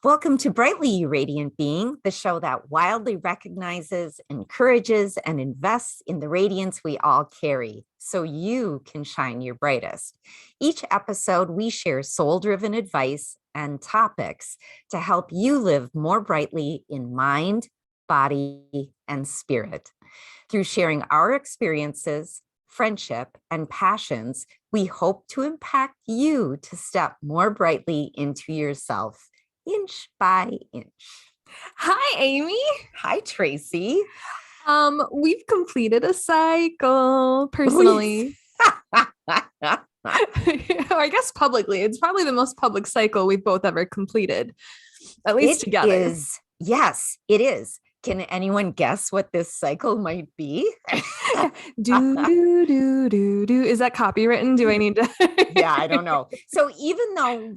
Welcome to Brightly You Radiant Being, the show that wildly recognizes, encourages, and invests in the radiance we all carry so you can shine your brightest. Each episode, we share soul-driven advice and topics to help you live more brightly in mind, body, and spirit. Through sharing our experiences, friendship, and passions, we hope to impact you to step more brightly into yourself, inch by inch. Hi, Amy. Hi, Tracy. We've completed a cycle personally. I guess publicly. It's probably the most public cycle we've both ever completed, at least together. Yes, it is. Can anyone guess what this cycle might be? do. Is that copywritten? Do I need to? Yeah, I don't know. So even though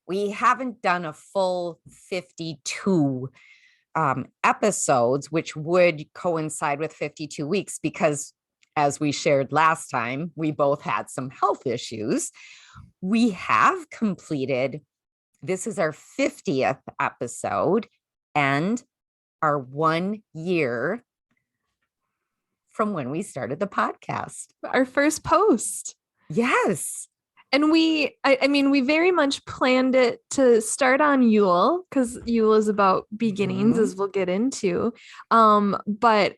we haven't done a full 52 episodes, which would coincide with 52 weeks, because as we shared last time, we both had some health issues. We have completed, this is our 50th episode and our 1 year from when we started the podcast. Our first post. Yes. And we very much planned it to start on Yule, because Yule is about beginnings, as we'll get into. But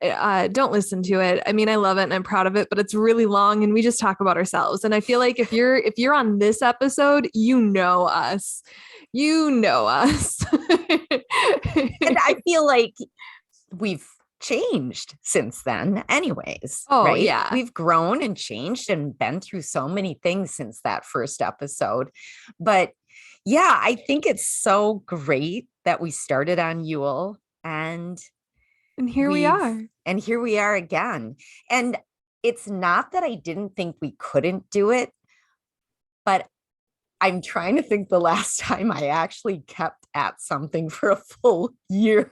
don't listen to it. I mean, I love it and I'm proud of it, but it's really long and we just talk about ourselves. And I feel like if you're on this episode, you know us. And I feel like we've changed since then anyways. Right? Yeah, we've grown and changed and been through so many things since that first episode. But yeah, I think it's so great that we started on Yule and here we are again. And it's not that I didn't think we couldn't do it, but I'm trying to think the last time I actually kept at something for a full year.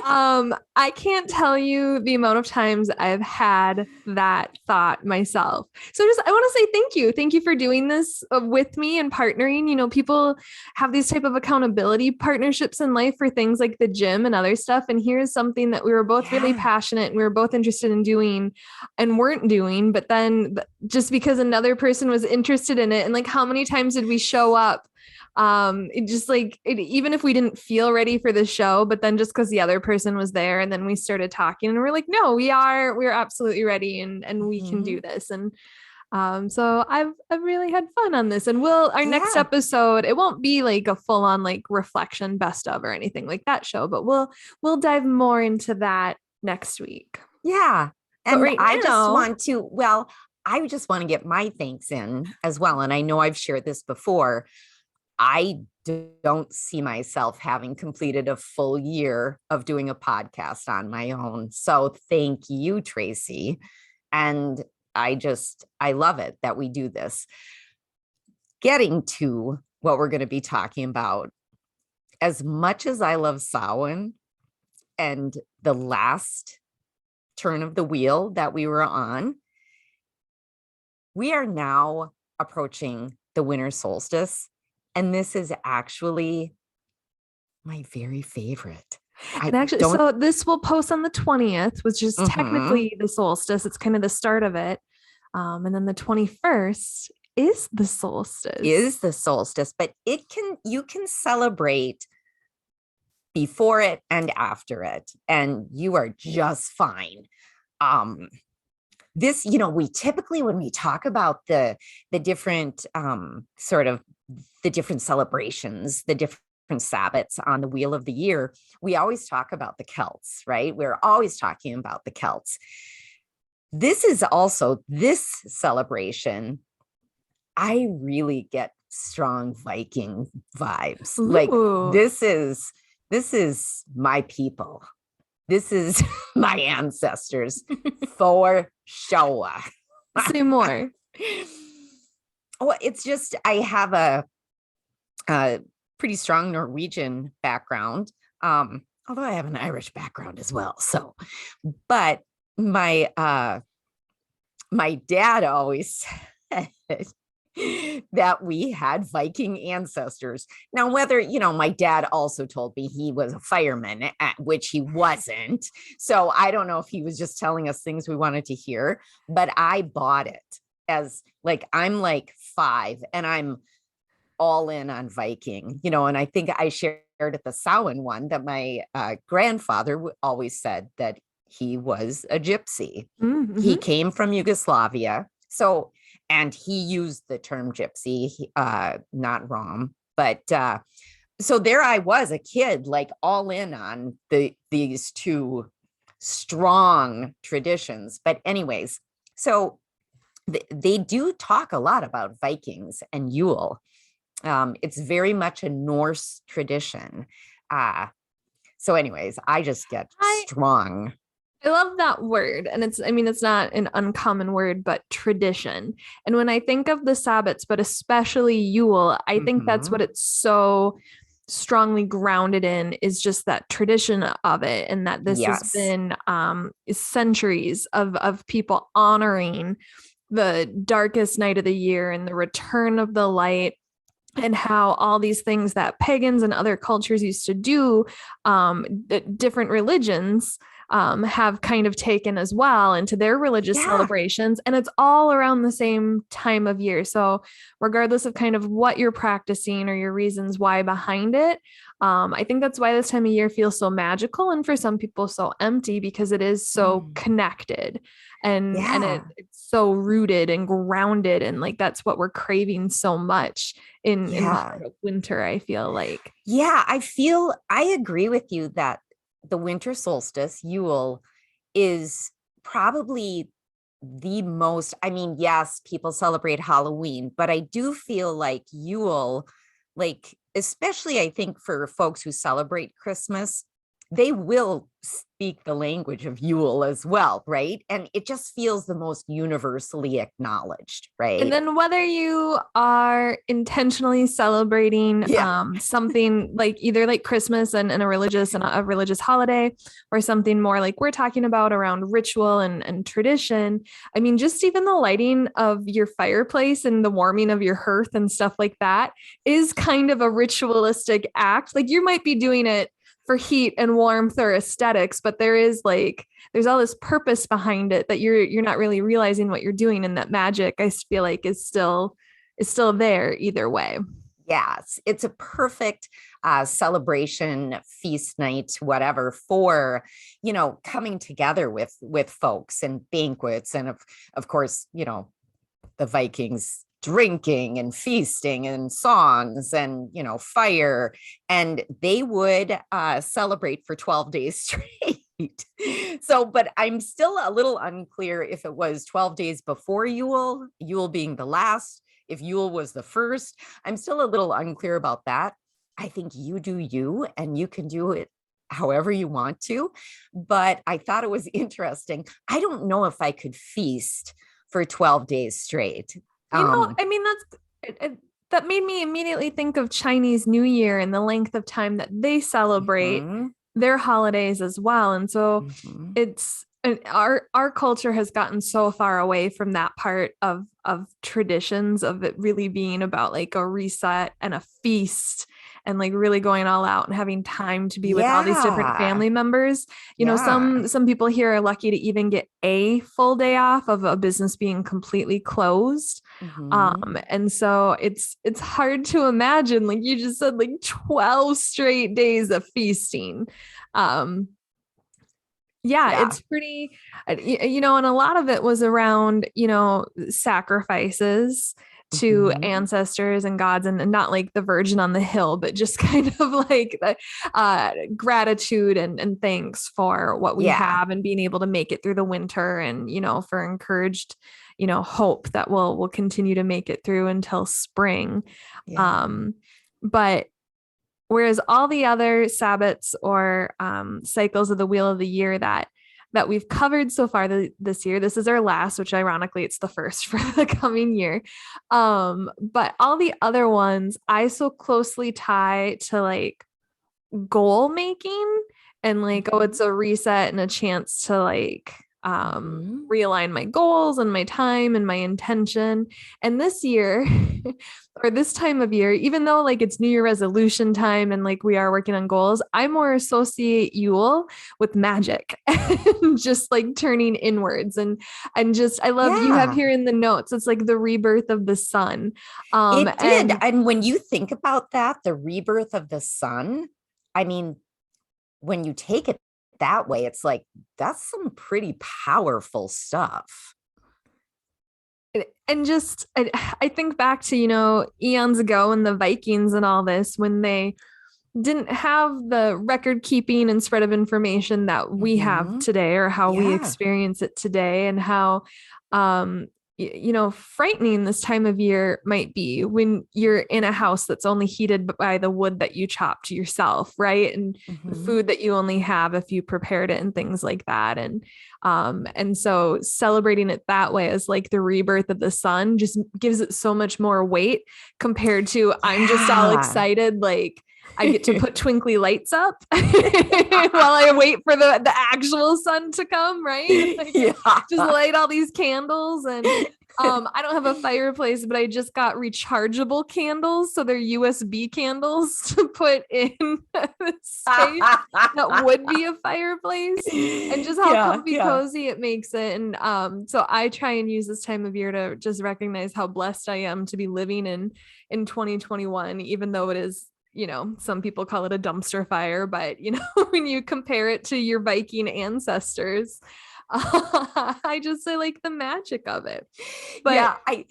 I can't tell you the amount of times I've had that thought myself. So I want to say thank you. Thank you for doing this with me and partnering. You know, people have these type of accountability partnerships in life for things like the gym and other stuff. And here's something that we were both really passionate and we were both interested in doing and weren't doing. But then just because another person was interested in it, and like, how many times did we show up? Even if we didn't feel ready for the show, but then just because the other person was there, and then we started talking and we're like, no, we're absolutely ready and we can do this. And so I've really had fun on this. And our next episode, it won't be like a full on like reflection best of or anything like that show, but we'll dive more into that next week. Yeah. And I just want to get my thanks in as well. And I know I've shared this before. I don't see myself having completed a full year of doing a podcast on my own. So thank you, Tracy. And I love it that we do this. Getting to what we're going to be talking about, as much as I love Samhain and the last turn of the wheel that we were on, we are now approaching the winter solstice. And this is actually my very favorite. So this will post on the 20th, which is technically the solstice. It's kind of the start of it. And then the 21st is the solstice. But you can celebrate before it and after it, and you are just fine. This, we typically, when we talk about the different the different celebrations, the different Sabbats on the wheel of the year, we always talk about the Celts, right? We're always talking about the Celts. This is also this celebration. I really get strong Viking vibes. Ooh. Like this is my people. This is my ancestors for sure. Say more. Well, it's just, I have a pretty strong Norwegian background, although I have an Irish background as well. So, but my dad always said, that we had Viking ancestors. Now, whether, my dad also told me he was a fireman, which he wasn't. So I don't know if he was just telling us things we wanted to hear, but I bought it as like, I'm like 5 and I'm all in on Viking, and I think I shared at the Samhain one that my grandfather always said that he was a gypsy. Mm-hmm. He came from Yugoslavia. So, and he used the term gypsy, not Rom, but so there I was, a kid, like all in on these two strong traditions. But anyways, so they do talk a lot about Vikings and Yule. It's very much a Norse tradition. So anyways, I just get strong. I love that word. And it's not an uncommon word, but tradition. And when I think of the Sabbats, but especially Yule, I think that's what it's so strongly grounded in, is just that tradition of it. And that this has been centuries of people honoring the darkest night of the year and the return of the light, and how all these things that pagans and other cultures used to do, different religions have kind of taken as well into their religious celebrations. And it's all around the same time of year. So regardless of kind of what you're practicing or your reasons why behind it, I think that's why this time of year feels so magical, and for some people so empty, because it is so connected and it's so rooted and grounded. And like, that's what we're craving so much in the heart of winter, I feel like. Yeah, I agree with you that the winter solstice, Yule, is probably the most, yes, people celebrate Halloween, but I do feel like Yule, like, especially I think for folks who celebrate Christmas, they will speak the language of Yule as well, right? And it just feels the most universally acknowledged, right? And then whether you are intentionally celebrating something like either like Christmas and a religious holiday, or something more like we're talking about around ritual and tradition. I mean, just even the lighting of your fireplace and the warming of your hearth and stuff like that is kind of a ritualistic act. Like, you might be doing it for heat and warmth or aesthetics, but there's all this purpose behind it that you're not really realizing what you're doing. And that magic, I feel like, is still there either way. Yes, it's a perfect celebration, feast night, whatever, for, coming together with folks and banquets. And of course, the Vikings drinking and feasting and songs and, fire. And they would celebrate for 12 days straight. So, but I'm still a little unclear if it was 12 days before Yule being the last, if Yule was the first. I'm still a little unclear about that. I think you do you, and you can do it however you want to. But I thought it was interesting. I don't know if I could feast for 12 days straight. That made me immediately think of Chinese New Year and the length of time that they celebrate their holidays as well. And so our culture has gotten so far away from that part of traditions, of it really being about like a reset and a feast, and like really going all out and having time to be with all these different family members. Some people here are lucky to even get a full day off of a business being completely closed. And so it's hard to imagine, like you just said, like 12 straight days of feasting. It's pretty, and a lot of it was around, sacrifices to ancestors and gods, and not like the Virgin on the hill, but just kind of like the gratitude and thanks for what we have, and being able to make it through the winter, and for encouraged hope that we'll continue to make it through until spring. But whereas all the other Sabbats or cycles of the wheel of the year that we've covered so far this year, this is our last, which ironically it's the first for the coming year. But all the other ones I so closely tie to like goal making, and like, oh, it's a reset and a chance to like realign my goals and my time and my intention. And this year, or this time of year, even though like it's New Year resolution time and like we are working on goals, I more associate Yule with magic and just like turning inwards. And just, I love, you have here in the notes, it's like the rebirth of the sun. It did. And when you think about that, the rebirth of the sun, I mean, when you take it that way, it's like, that's some pretty powerful stuff. And just, I think back to, eons ago and the Vikings and all this, when they didn't have the record keeping and spread of information that we have today, or how we experience it today, and how, frightening this time of year might be when you're in a house that's only heated by the wood that you chopped yourself, right? And the food that you only have if you prepared it and things like that. And so celebrating it that way as like the rebirth of the sun just gives it so much more weight compared to I'm just all excited, like I get to put twinkly lights up while I wait for the actual sun to come, right? Like, just light all these candles. And I don't have a fireplace, but I just got rechargeable candles. So they're USB candles to put in the space that would be a fireplace, and just how comfy cozy it makes it. And so I try and use this time of year to just recognize how blessed I am to be living in 2021, even though it is, some people call it a dumpster fire, but when you compare it to your Viking ancestors, I just say like the magic of it. But I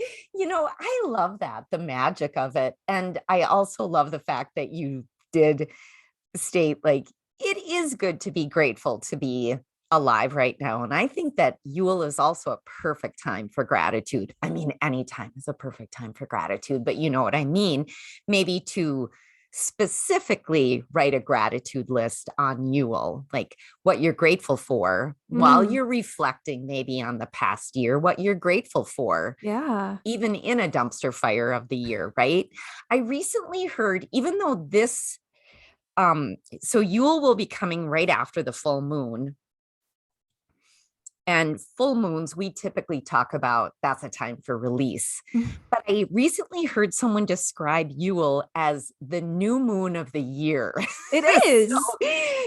love that, the magic of it. And I also love the fact that you did state like, it is good to be grateful to be alive right now. And I think that Yule is also a perfect time for gratitude. I mean, any time is a perfect time for gratitude, but you know what I mean? Maybe to specifically write a gratitude list on Yule, like what you're grateful for while you're reflecting maybe on the past year, what you're grateful for. Yeah. Even in a dumpster fire of the year, right? I recently heard, even though this, so Yule will be coming right after the full moon. And full moons, we typically talk about that's a time for release. But I recently heard someone describe Yule as the new moon of the year. It is.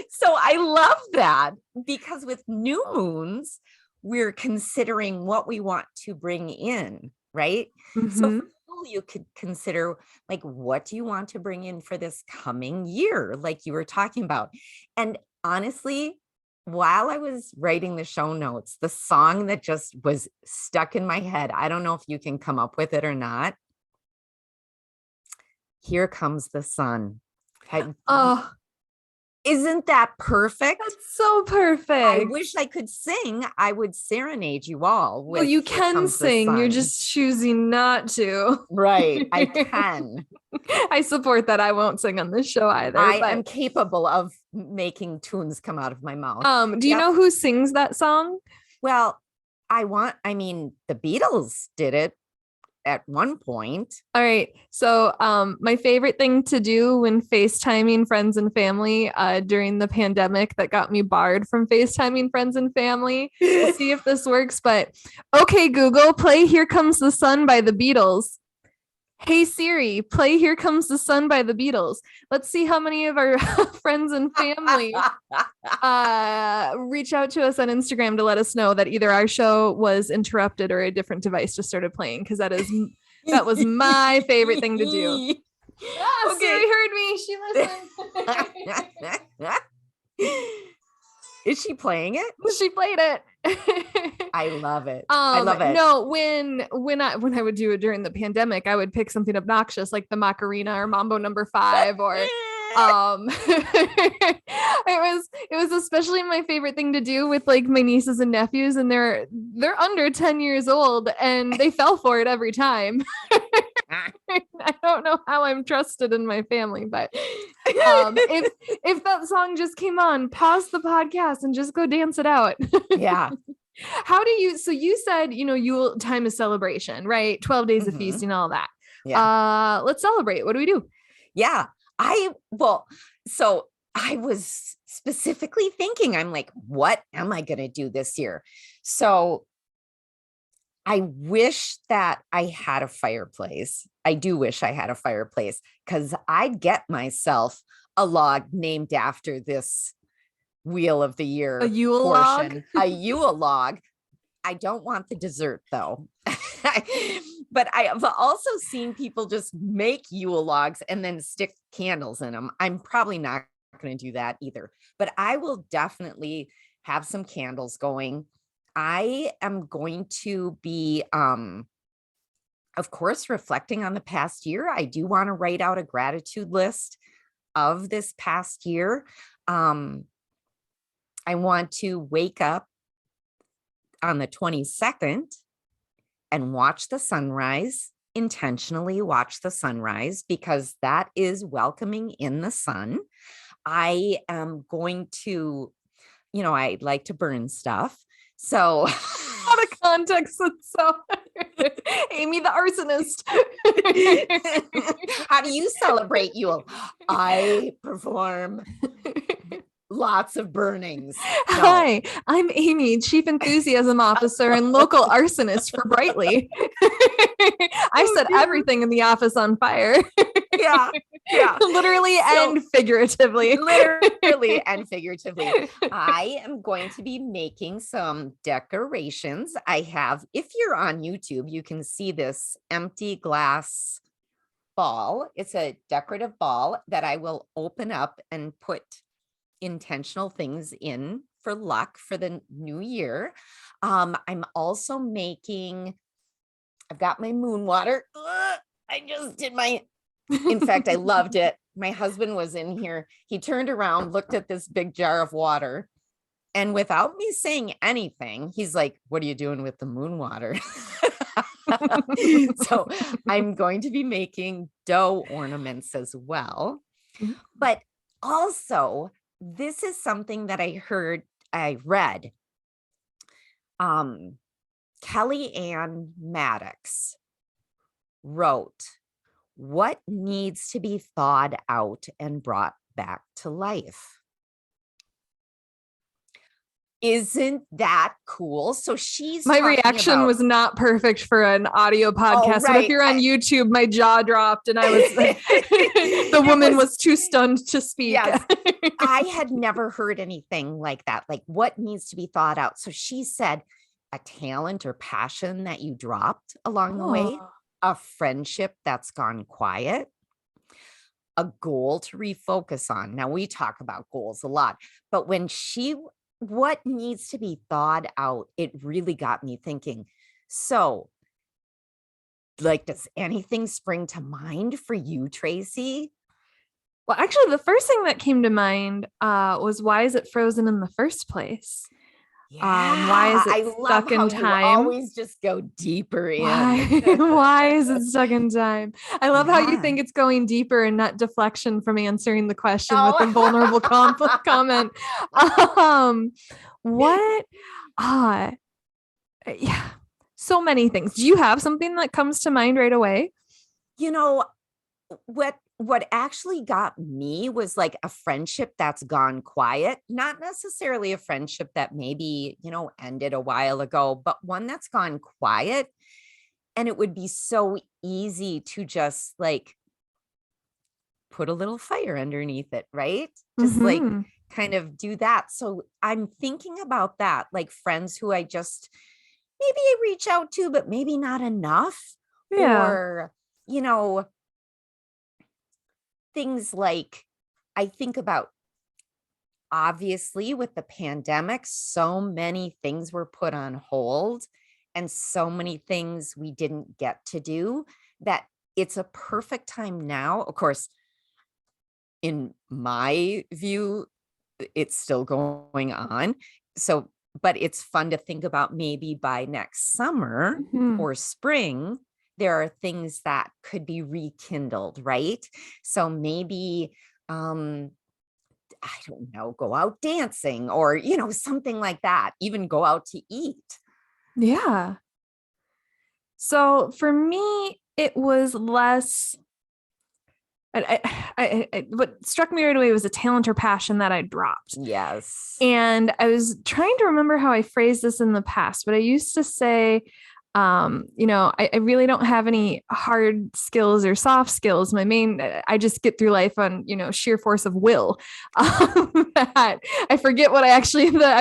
So I love that, because with new moons, we're considering what we want to bring in, right? So for you could consider, like, what do you want to bring in for this coming year, like you were talking about. And honestly, while I was writing the show notes, the song that just was stuck in my head, I don't know if you can come up with it or not. Here Comes the Sun. Isn't that perfect? That's so perfect. I wish I could sing. I would serenade you all. Well, you can sing. You're just choosing not to. Right. I can. I support that. I won't sing on this show either. I am capable of making tunes come out of my mouth. Do you know who sings that song? Well, the Beatles did it at one point. All right. So my favorite thing to do when FaceTiming friends and family during the pandemic that got me barred from FaceTiming friends and family. We'll see if this works. But okay, Google, play Here Comes the Sun by the Beatles. Hey Siri, play Here Comes the Sun by the Beatles. Let's see how many of our friends and family reach out to us on Instagram to let us know that either our show was interrupted or a different device just started playing, because that was my favorite thing to do. Okay. Siri heard me. She listened. Is she playing it? She played it. I love it. I love it. No, when I would do it during the pandemic, I would pick something obnoxious like the Macarena or Mambo number 5 or it was especially my favorite thing to do with like my nieces and nephews, and they're under 10 years old and they fell for it every time. I don't know how I'm trusted in my family, but if that song just came on, pause the podcast and just go dance it out. Yeah. So you said, Yule time is celebration, right? 12 days of feasting, all that. Yeah. Let's celebrate. What do we do? Yeah. So I was specifically thinking, I'm like, what am I going to do this year? So I wish that I had a fireplace. I do wish I had a fireplace because I'd get myself a log named after this Wheel of the A Year Yule log? portion, a Yule log. I don't want the dessert though. But I have also seen people just make Yule logs and then stick candles in them. I'm probably not going to do that either, but I will definitely have some candles going. I am going to be, of course, reflecting on the past year. I do want to write out a gratitude list of this past year. I want to wake up on the 22nd and watch the sunrise, intentionally watch the sunrise, because that is welcoming in the sun. I am going to, I like to burn stuff. So Out of context, that's so Amy the arsonist. how do you celebrate Yule? I perform lots of burnings. No. Hi, I'm Amy, Chief Enthusiasm Officer and local arsonist for Brightly. I set everything in the office on fire. Yeah. Literally and figuratively. Literally and figuratively. I am going to be making some decorations. I have, if you're on YouTube, you can see this empty glass ball. It's a decorative ball that I will open up and put intentional things in for luck for the new year. I'm also making, I've got my moon water. I just did my, in fact, I loved it. My husband was in here. He turned around, looked at this big jar of water, and without me saying anything, he's like, what are you doing with the moon water? So I'm going to be making dough ornaments as well. But also, this is something that I read. Kelly Ann Maddox wrote, what needs to be thawed out and brought back to life? Isn't that cool? So my reaction was not perfect for an audio podcast, but if you're on YouTube, my jaw dropped and I was like, the woman was too stunned to speak. Yes. I had never heard anything like that. Like, what needs to be thought out? So she said, a talent or passion that you dropped along the way, a friendship that's gone quiet, a goal to refocus on. Now, we talk about goals a lot, but when what needs to be thawed out, it really got me thinking. So, like, does anything spring to mind for you, Tracy? Well, actually, the first thing that came to mind was, why is it frozen in the first place? Yeah, why is it stuck in time? You always just go deeper in. Why is it stuck in time? I love how you think it's going deeper and not deflection from answering the question with a vulnerable comment. What? Yeah, so many things. Do you have something that comes to mind right away? What actually got me was like a friendship that's gone quiet, not necessarily a friendship that maybe, ended a while ago, but one that's gone quiet. And it would be so easy to just like put a little fire underneath it, right? Just like kind of do that. So I'm thinking about that, like friends who I just maybe I reach out to, but maybe not enough. Yeah. Or, things like I think about, obviously, with the pandemic, so many things were put on hold and so many things we didn't get to do, that it's a perfect time now. Of course, in my view, it's still going on. So, but it's fun to think about maybe by next summer or spring, there are things that could be rekindled, right? So maybe, I don't know, go out dancing or, something like that, even go out to eat. Yeah. So for me, it was less what struck me right away was a talent or passion that I dropped. Yes. And I was trying to remember how I phrased this in the past, but I used to say, I really don't have any hard skills or soft skills. I just get through life on, sheer force of will. That I forget what I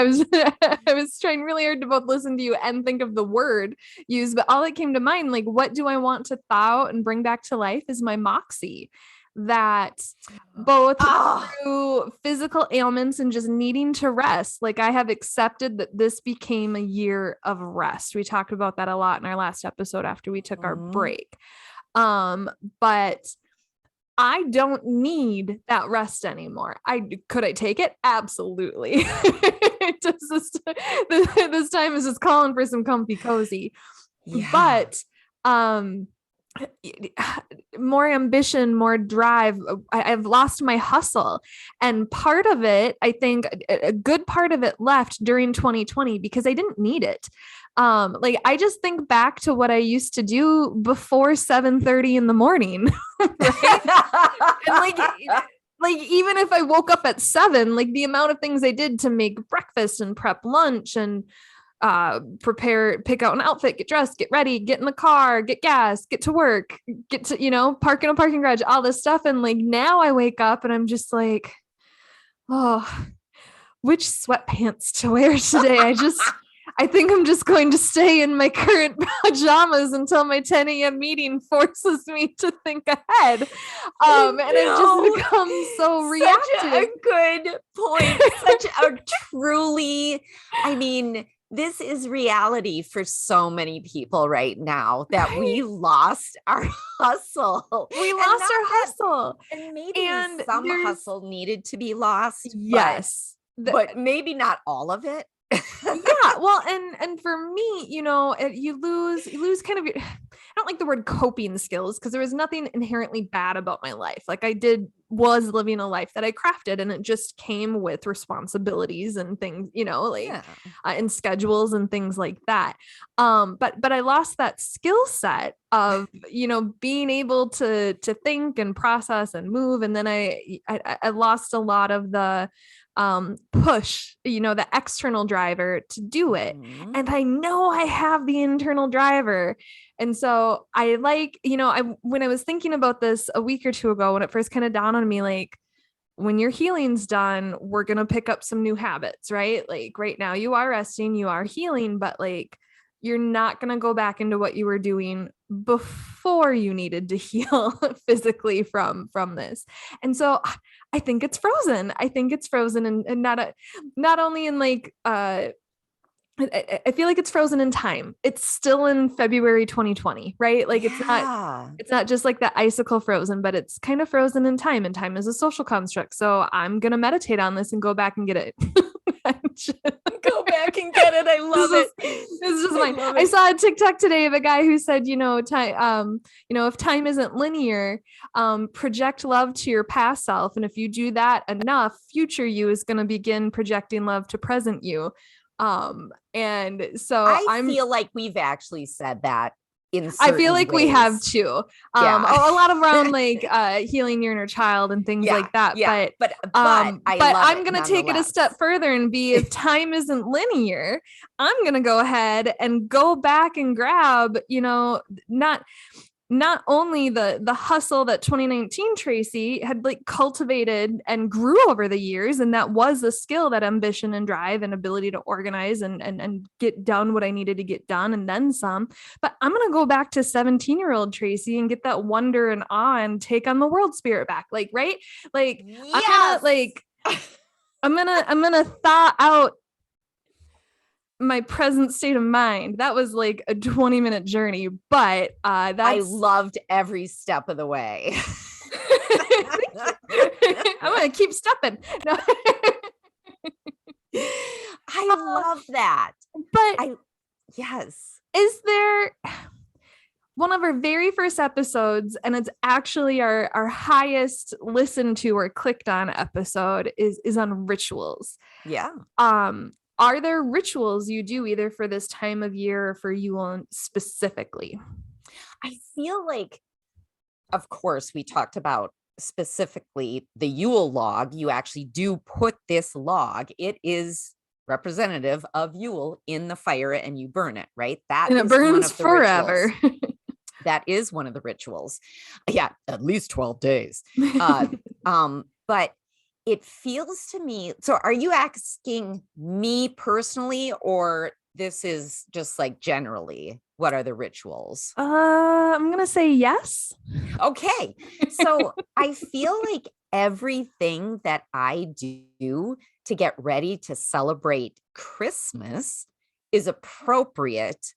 was, I was trying really hard to both listen to you and think of the word used, but all that came to mind, like, what do I want to thaw and bring back to life is my moxie. That both through physical ailments and just needing to rest, like I have accepted that this became a year of rest. We talked about that a lot in our last episode after we took our break. But I don't need that rest anymore. Could I take it? Absolutely. This time is just calling for some comfy cozy. Yeah. But more ambition, more drive. I've lost my hustle. And part of it, I think a good part of it left during 2020 because I didn't need it. Like I just think back to what I used to do before 7:30 in the morning. Right? And like even if I woke up at 7, like the amount of things I did to make breakfast and prep lunch and pick out an outfit, get dressed, get ready, get in the car, get gas, get to work, get to, park in a parking garage, all this stuff. And like now I wake up and I'm just like, oh, which sweatpants to wear today? I think I'm just going to stay in my current pajamas until my 10 a.m. meeting forces me to think ahead. And it just becomes so reactive. Such a good point. Such a truly, this is reality for so many people right now that we lost our hustle. We lost our hustle. And maybe some hustle needed to be lost. Yes. But maybe not all of it. Yeah. Well, and for me, you lose kind of your, I don't like the word coping skills because there was nothing inherently bad about my life. Like I was living a life that I crafted and it just came with responsibilities and things, and schedules and things like that. But I lost that skill set of, being able to think and process and move. And then I lost a lot of the push, the external driver to do it. Mm-hmm. And I know I have the internal driver. And so I when I was thinking about this a week or two ago, when it first kind of dawned on me, like, when your healing's done, we're going to pick up some new habits, right? Like right now you are resting, you are healing, but like, you're not going to go back into what you were doing before you needed to heal physically from this. And so I think it's frozen. And not only in like, I feel like it's frozen in time. It's still in February 2020, right? Like it's not just like the icicle frozen, but it's kind of frozen in time, and time is a social construct. So I'm going to meditate on this and go back and get it. Go back and get it. I love it. This is just mine. I saw a TikTok today of a guy who said, time, if time isn't linear, project love to your past self. And if you do that enough, future you is going to begin projecting love to present you. And so I feel like we've actually said that. I feel like ways. We have too. A lot of around like healing your inner child and things like that. Yeah. But I'm going to take it a step further and be, if time isn't linear, I'm going to go ahead and go back and grab, not only the hustle that 2019 Tracy had like cultivated and grew over the years. And that was a skill, that ambition and drive and ability to organize and get done what I needed to get done and then some. But I'm going to go back to 17-year-old Tracy and get that wonder and awe and take on the world spirit back. Like, right. Like, yes! I'm going to thaw out my present state of mind. That was like a 20-minute journey, but I loved every step of the way. I'm gonna keep stepping. No. I love that. But yes. Is there one of our very first episodes, and it's actually our highest listened to or clicked on episode is on rituals. Yeah. Are there rituals you do either for this time of year or for Yule specifically? I feel like, of course, we talked about specifically the Yule log, you actually do put this log, it is representative of Yule, in the fire and you burn it, right? That And it is one burns of the rituals. forever. That is one of the rituals. Yeah, at least 12 days. But it feels to me, so are you asking me personally, or this is just like generally, what are the rituals? I'm going to say yes. Okay. So I feel like everything that I do to get ready to celebrate Christmas is appropriate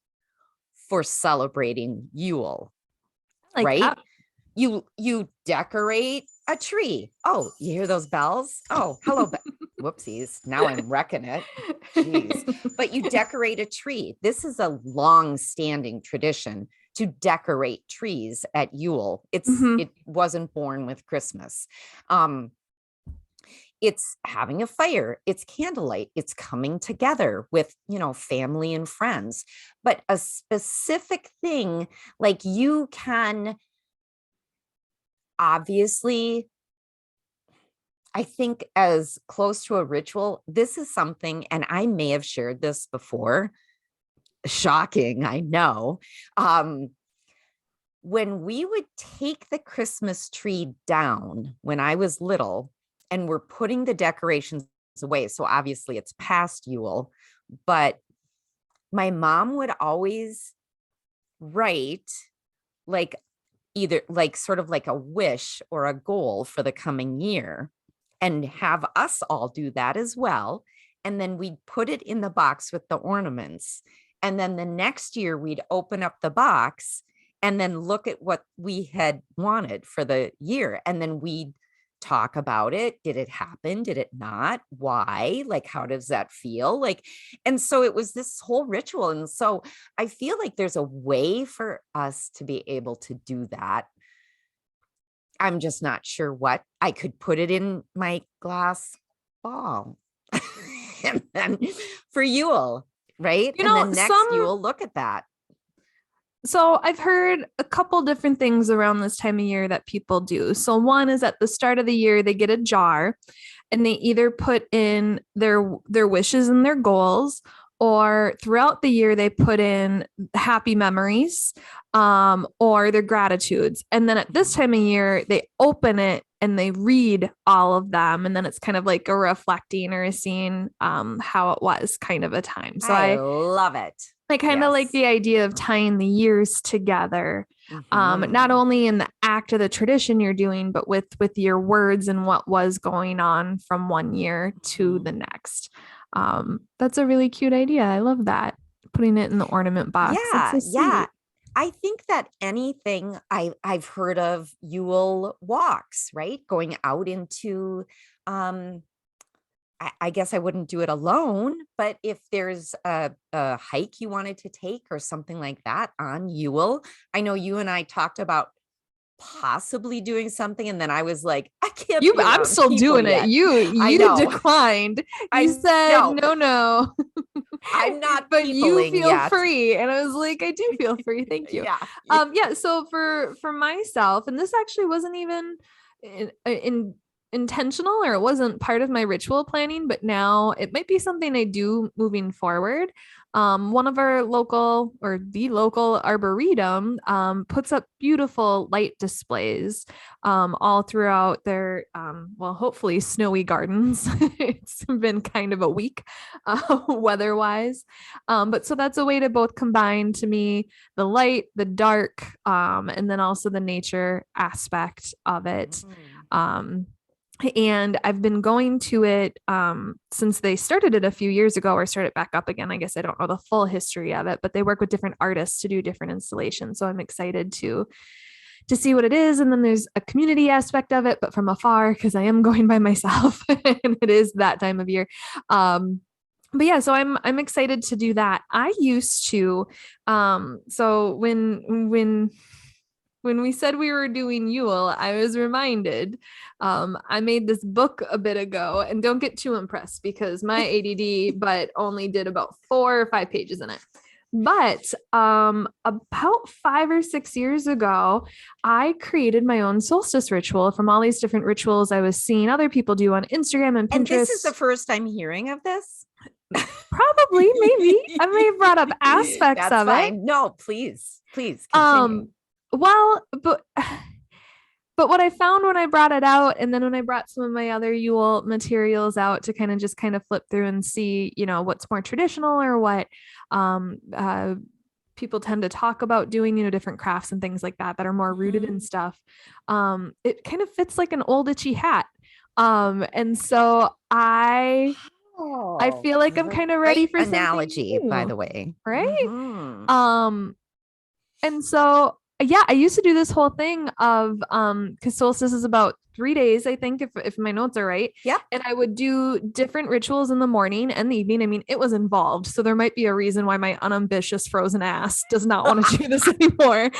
for celebrating Yule, Like right? that. You decorate a tree. Oh, you hear those bells? Oh, hello. Whoopsies. Now I'm wrecking it. Jeez. But you decorate a tree. This is a long-standing tradition to decorate trees at Yule. It wasn't born with Christmas. It's having a fire, it's candlelight, it's coming together with, family and friends. But a specific thing, like, you can obviously, I think, as close to a ritual, this is something, and I may have shared this before. Shocking, I know. When we would take the Christmas tree down when I was little, and we're putting the decorations away, so obviously it's past Yule, but my mom would always write, like, either like sort of like a wish or a goal for the coming year, and have us all do that as well. And then we'd put it in the box with the ornaments. And then the next year we'd open up the box and then look at what we had wanted for the year. And then we'd talk about it. Did it happen? Did it not? Why? Like, how does that feel? Like, and so it was this whole ritual. And so I feel like there's a way for us to be able to do that. I'm just not sure what. I could put it in my glass ball. And then for Yule, right? And then next Yule, look at that. So I've heard a couple different things around this time of year that people do. So one is at the start of the year, they get a jar and they either put in their wishes and their goals, or throughout the year, they put in happy memories, or their gratitudes. And then at this time of year, they open it and they read all of them. And then it's kind of like a reflecting or a seeing how it was kind of a time. So I love it. I kind of like the idea of tying the years together, Mm-hmm. not only in the act of the tradition you're doing, but with your words and what was going on from one year to the next. That's a really cute idea. I love that. Putting it in the ornament box. Yeah, yeah. I think that anything I've heard of Yule walks, right? Going out into, I guess I wouldn't do it alone, but if there's a hike you wanted to take or something like that on Yule, I know you and I talked about possibly doing something, and then I was like, I can't. I'm still doing it. You declined. You said no. I'm not. But you feel yet. free, and I was like, I do feel free. Thank you. Yeah. So for myself, and this actually wasn't even in intentional, or it wasn't part of my ritual planning, but now it might be something I do moving forward. One of our local, or the local arboretum, puts up beautiful light displays all throughout their, hopefully snowy gardens. It's been kind of a week weather-wise. But so that's a way to both combine, to me, the light, the dark, and then also the nature aspect of it. And I've been going to it since they started it a few years ago, or started back up again. I guess I don't know the full history of it, but they work with different artists to do different installations. So I'm excited to see what it is. And then there's a community aspect of it, but from afar, because I am going by myself and it is that time of year. But yeah, so I'm excited to do that. I used to, so when we said we were doing Yule, I was reminded, I made this book a bit ago, and don't get too impressed because my ADD, but only did about 4 or 5 pages in it. But about 5 or 6 years ago, I created my own solstice ritual from all these different rituals I was seeing other people do on Instagram and Pinterest. And this is the first I'm hearing of this? Probably, maybe. I may have brought up aspects That's of fine. it. No, please continue. Well, but what I found when I brought it out, and then when I brought some of my other Yule materials out to kind of flip through and see, what's more traditional or what people tend to talk about doing, different crafts and things like that are more rooted in stuff. It kind of fits like an old itchy hat. And so I feel like I'm kind of ready for analogy, something new, by the way. right? And so yeah, I used to do this whole thing of because solstice is about 3 days, I think, if my notes are right. Yeah. And I would do different rituals in the morning and the evening. I mean, it was involved. So there might be a reason why my unambitious frozen ass does not want to do this anymore.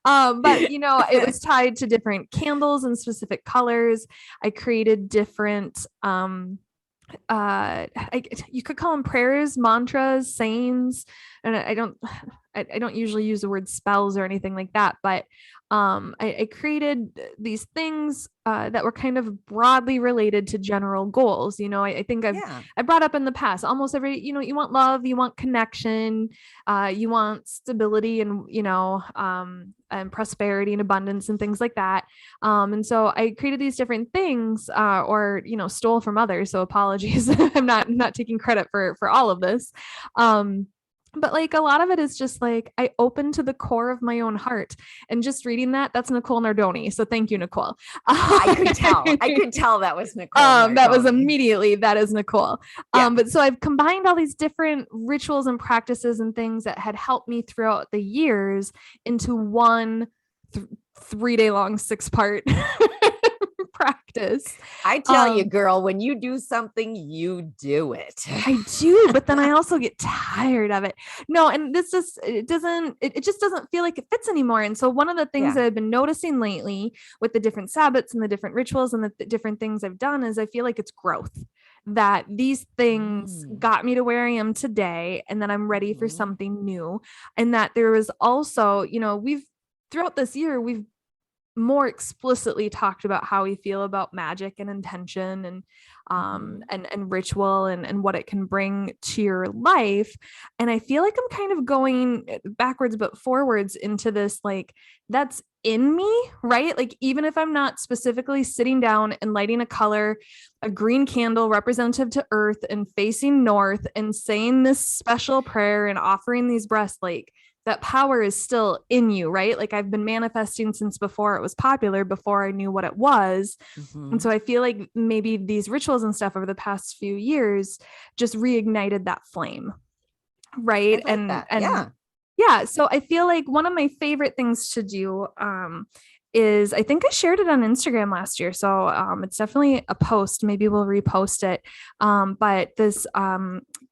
But it was tied to different candles and specific colors. I created different you could call them prayers, mantras, sayings, and I don't usually use the word spells or anything like that, but I created these things that were kind of broadly related to general goals. I think I brought up in the past, almost every, you want love, you want connection, you want stability and, and prosperity and abundance and things like that. And so I created these different things, or, stole from others. So apologies. I'm not taking credit for all of this. But like a lot of it is just like I open to the core of my own heart, and just reading that's Nicole Nardoni. So thank you, Nicole. I could tell that was Nicole. That was immediately, that is Nicole. Yeah. But so I've combined all these different rituals and practices and things that had helped me throughout the years into one 3-day long 6-part practice. I tell you, girl, when you do something, you do it. I do, but then I also get tired of it. No, and this just it just doesn't feel like it fits anymore. And so one of the things that I've been noticing lately with the different Sabbats and the different rituals and the different things I've done is I feel like it's growth. That these things got me to where I am today, and that I'm ready for something new. And that there was also, throughout this year, we've more explicitly talked about how we feel about magic and intention and ritual and what it can bring to your life. And I feel like I'm kind of going backwards but forwards into this, like, that's in me, right? Like, even if I'm not specifically sitting down and lighting a green candle representative to earth and facing north and saying this special prayer and offering these breaths, like, that power is still in you, right? Like, I've been manifesting since before it was popular, before I knew what it was. And so I feel like maybe these rituals and stuff over the past few years just reignited that flame. Right. Yeah. So I feel like one of my favorite things to do, is I think I shared it on Instagram last year. So it's definitely a post. Maybe we'll repost it. But this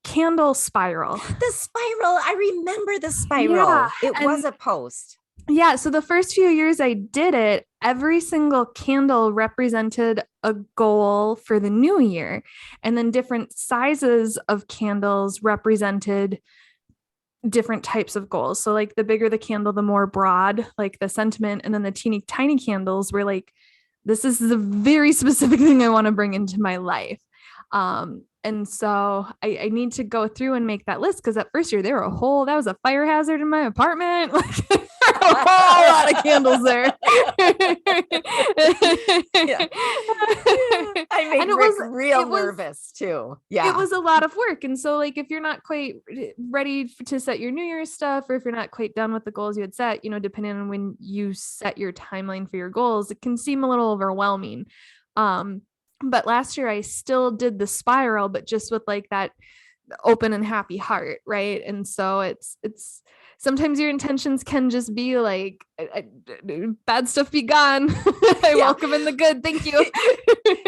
candle spiral. The spiral. I remember the spiral. Yeah, it was a post. Yeah. So the first few years I did it, every single candle represented a goal for the new year. And then different sizes of candles represented different types of goals. So like the bigger the candle, the more broad, like the sentiment. And then the teeny tiny candles were like, this is the very specific thing I want to bring into my life. And so I need to go through and make that list, because that first year that was a fire hazard in my apartment. Like, a whole lot of candles there. I made Rick real nervous too. Yeah. It was a lot of work. And so like, if you're not quite ready to set your New Year's stuff, or if you're not quite done with the goals you had set, depending on when you set your timeline for your goals, it can seem a little overwhelming. But last year I still did the spiral, but just with like that open and happy heart. Right. And so it's sometimes your intentions can just be like, bad stuff be gone. I welcome in the good. Thank you.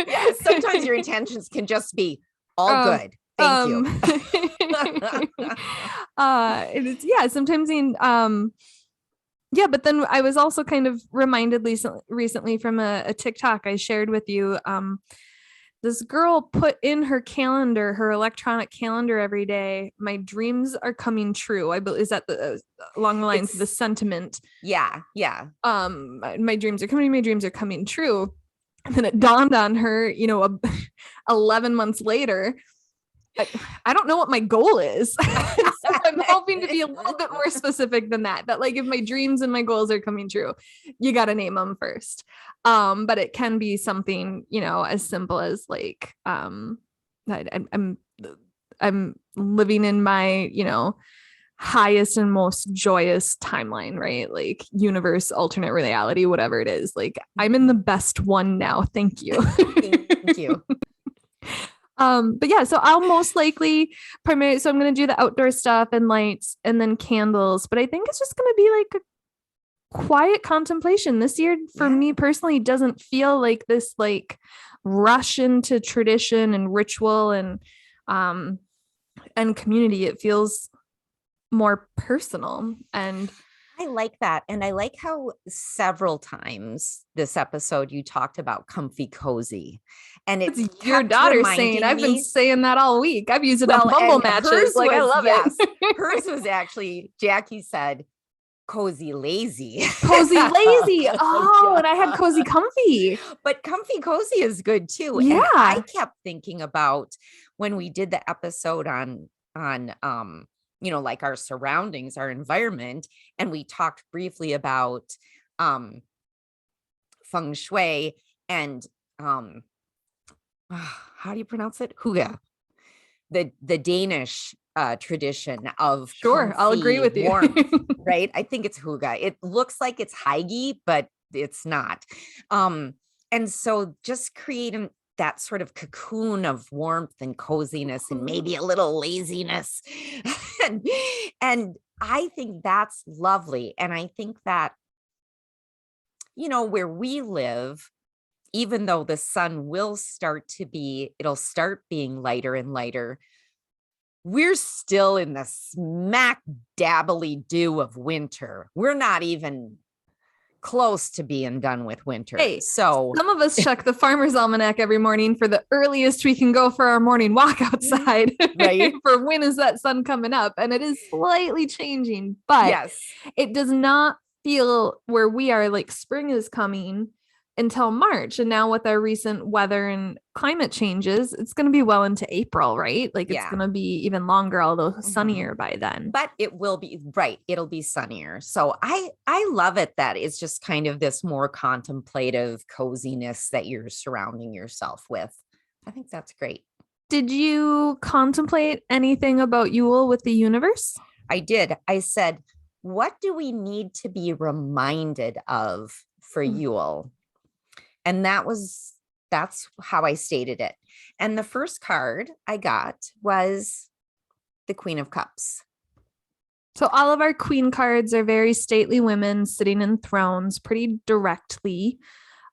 Yeah. Sometimes your intentions can just be all good. Thank you. And it's, sometimes but then I was also kind of reminded recently from a TikTok I shared with you, this girl put in her calendar, her electronic calendar every day, my dreams are coming true. I believe, is that along the lines of the sentiment? Yeah. My dreams are coming true. And then it dawned on her, 11 months later, I don't know what my goal is. So I'm hoping to be a little bit more specific than that. That like if my dreams and my goals are coming true, you got to name them first. But it can be something, as simple as like I'm living in my, highest and most joyous timeline, right? Like universe, alternate reality, whatever it is. Like I'm in the best one now. Thank you. Thank you. But yeah, so I'll most likely primarily, so I'm going to do the outdoor stuff and lights and then candles, but I think it's just going to be like a quiet contemplation this year. For me personally, doesn't feel like this like rush into tradition and ritual and community. It feels more personal, and I like that. And I like how several times this episode you talked about comfy cozy. And it's your daughter saying, I've been saying that all week. I've used it on Bumble matches. Like, I love it. Hers was actually, Jackie said, cozy lazy. Cozy lazy. Oh, and I had cozy comfy. But comfy cozy is good too. Yeah. And I kept thinking about when we did the episode on like our surroundings, our environment, and we talked briefly about feng shui and how do you pronounce it? Hygge, the Danish tradition of I'll agree with you. warmth, right? I think it's hygge. It looks like it's hygge, but it's not. And so just creating that sort of cocoon of warmth and coziness and maybe a little laziness. and I think that's lovely. And I think that, where we live, even though the sun will it'll start being lighter and lighter, we're still in the smack dabbly dew of winter. We're not even close to being done with winter. Hey, so some of us check the Farmer's Almanac every morning for the earliest we can go for our morning walk outside, right? For when is that sun coming up? And it is slightly changing, but it does not feel where we are like spring is coming until March. And now with our recent weather and climate changes, it's going to be well into April, right? Like it's going to be even longer, although sunnier by then. But it will be, right. It'll be sunnier. So I love it that it's just kind of this more contemplative coziness that you're surrounding yourself with. I think that's great. Did you contemplate anything about Yule with the universe? I did. I said, what do we need to be reminded of for Yule? And that's how I stated it. And the first card I got was the Queen of Cups. So all of our queen cards are very stately women sitting in thrones pretty directly.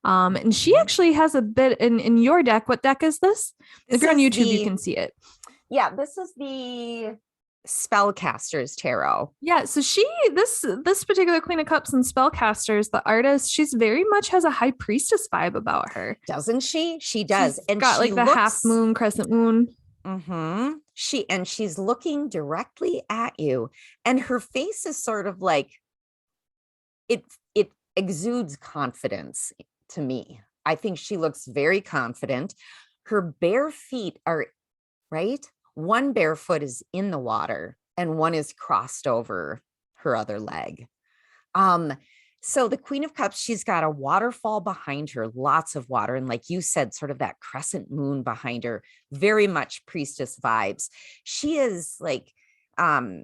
And she actually has a bit in your deck. What deck is this? If you're on YouTube, you can see it. Yeah, this is the Spellcasters Tarot. Yeah, so this particular Queen of Cups and Spellcasters, the artist, she's very much has a high priestess vibe about her. Doesn't she? She does. She's and got like the half moon, crescent moon. Mm-hmm. She's looking directly at you, and her face is sort of like it exudes confidence to me. I think she looks very confident. Her bare feet are right. One bare foot is in the water and one is crossed over her other leg. So the Queen of Cups, she's got a waterfall behind her, lots of water. And like you said, sort of that crescent moon behind her, very much priestess vibes. She is like, I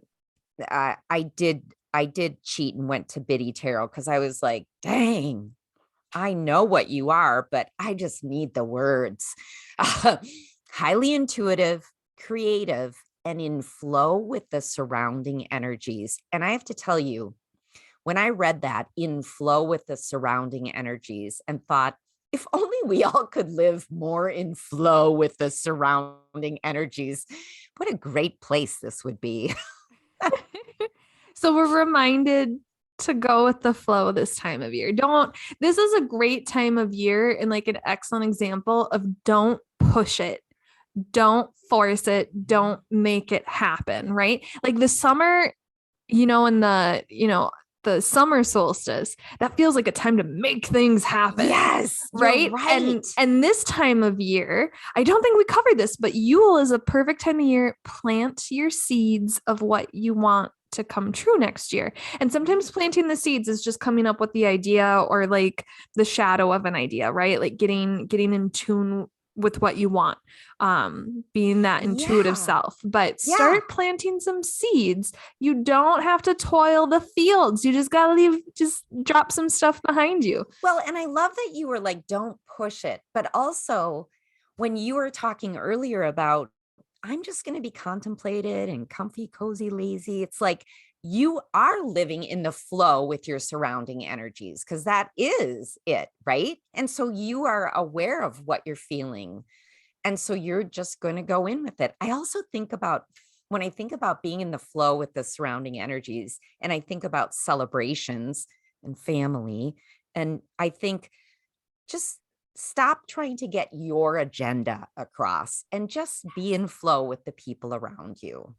did cheat and went to Biddy Tarot because I was like, dang, I know what you are, but I just need the words. Highly intuitive, creative, and in flow with the surrounding energies. And I have to tell you, when I read that, in flow with the surrounding energies, and thought, if only we all could live more in flow with the surrounding energies, what a great place this would be. So we're reminded to go with the flow this time of year. This is a great time of year and like an excellent example of don't push it. Don't force it. Don't make it happen, right? Like the summer, and the summer solstice, that feels like a time to make things happen. Yes, right. And this time of year, I don't think we covered this, but Yule is a perfect time of year. Plant your seeds of what you want to come true next year. And sometimes planting the seeds is just coming up with the idea or like the shadow of an idea, right? Like getting in tune with what you want, being that intuitive self, but start planting some seeds. You don't have to toil the fields. You just got to just drop some stuff behind you. Well, and I love that you were like, don't push it. But also when you were talking earlier about, I'm just going to be contemplated and comfy, cozy, lazy. It's like you are living in the flow with your surrounding energies because that is it, right? And so you are aware of what you're feeling. And so you're just going to go in with it. I also think about when I think about being in the flow with the surrounding energies, and I think about celebrations and family, and I think just stop trying to get your agenda across and just be in flow with the people around you.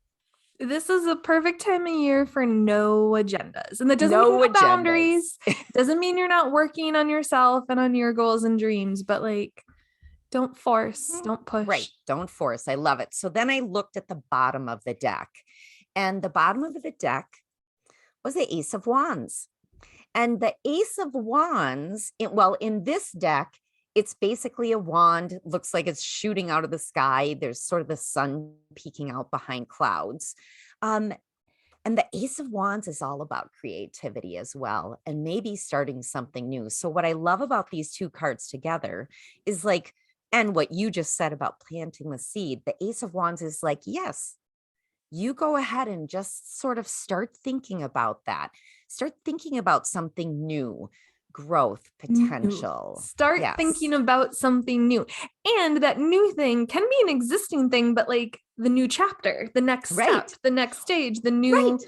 This is a perfect time of year for no agendas. And that doesn't mean no boundaries. Doesn't mean you're not working on yourself and on your goals and dreams, but like, don't force, don't push. Right. Don't force. I love it. So then I looked at the bottom of the deck, and the bottom of the deck was the Ace of Wands. And the Ace of Wands, in this deck, it's basically a wand. Looks like it's shooting out of the sky. There's sort of the sun peeking out behind clouds. And the Ace of Wands is all about creativity as well, and maybe starting something new. So what I love about these two cards together is like, and what you just said about planting the seed, the Ace of Wands is like, yes, you go ahead and just sort of start thinking about that. Start thinking about something new, growth potential. Start thinking about something new. And that new thing can be an existing thing, but like the new chapter, the next step, the next stage, the new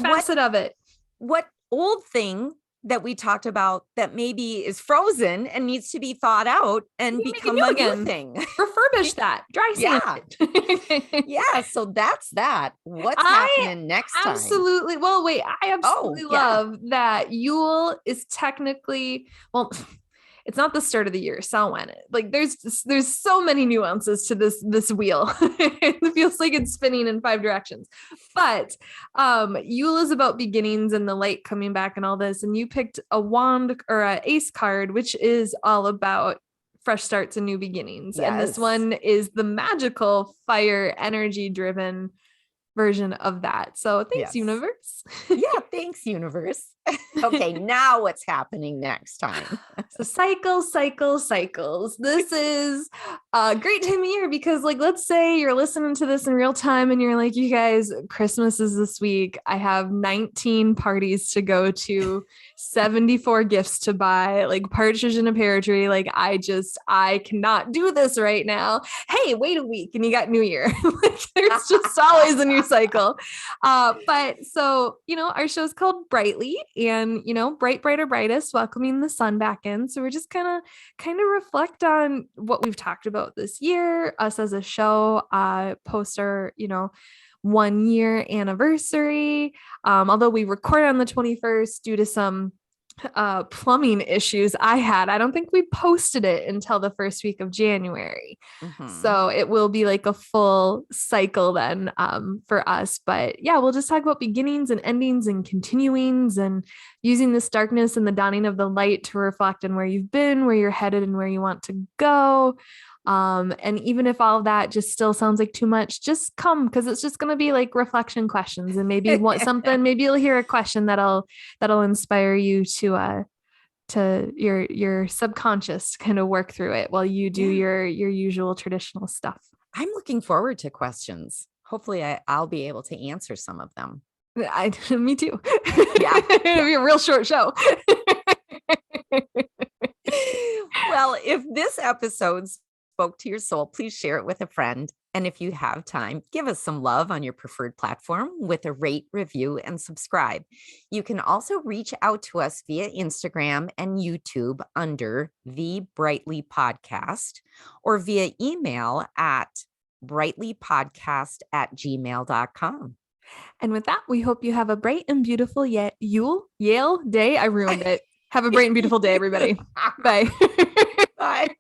facet of it. What old thing that we talked about that maybe is frozen and needs to be thought out and become a new thing. Refurbish that. Dry sand it. So that's that. What's happening next time? Absolutely. Well, wait, I absolutely love that Yule is technically, it's not the start of the year. Samhain. Like there's so many nuances to this wheel. It feels like it's spinning in 5 directions. But Yule is about beginnings and the light coming back and all this. And you picked a wand or an ace card, which is all about fresh starts and new beginnings. Yes. And this one is the magical fire energy driven version of that. So thanks, universe. Thanks, universe. Okay, now what's happening next time? So cycles. This is a great time of year because like, let's say you're listening to this in real time and you're like, you guys, Christmas is this week. I have 19 parties to go to, 74 gifts to buy, like partridge in a pear tree. Like I cannot do this right now. Hey, wait a week and you got New Year. Like there's just always a new cycle. But so, our show's called Brightly, and bright, brighter, brightest, welcoming the sun back in. So we're just kind of reflect on what we've talked about this year, us as a show, post our 1 year anniversary. Although we recorded on the 21st due to some plumbing issues I don't think we posted it until the first week of January. So it will be like a full cycle then for us. But we'll just talk about beginnings and endings and continuings and using this darkness and the dawning of the light to reflect on where you've been, where you're headed, and where you want to go. And even if all of that just still sounds like too much, just come, because it's just going to be like reflection questions, and maybe maybe you'll hear a question that'll inspire you to your subconscious kind of work through it while you do your usual traditional stuff. I'm looking forward to questions. Hopefully I'll be able to answer some of them. Me too. It'll be a real short show. Well, if this episode spoke to your soul, please share it with a friend. And if you have time, give us some love on your preferred platform with a rate, review, and subscribe. You can also reach out to us via Instagram and YouTube under The Brightly Podcast or via email at brightlypodcast@gmail.com. And with that, we hope you have a bright and beautiful Yule day. I ruined it. Have a bright and beautiful day, everybody. Bye. Bye.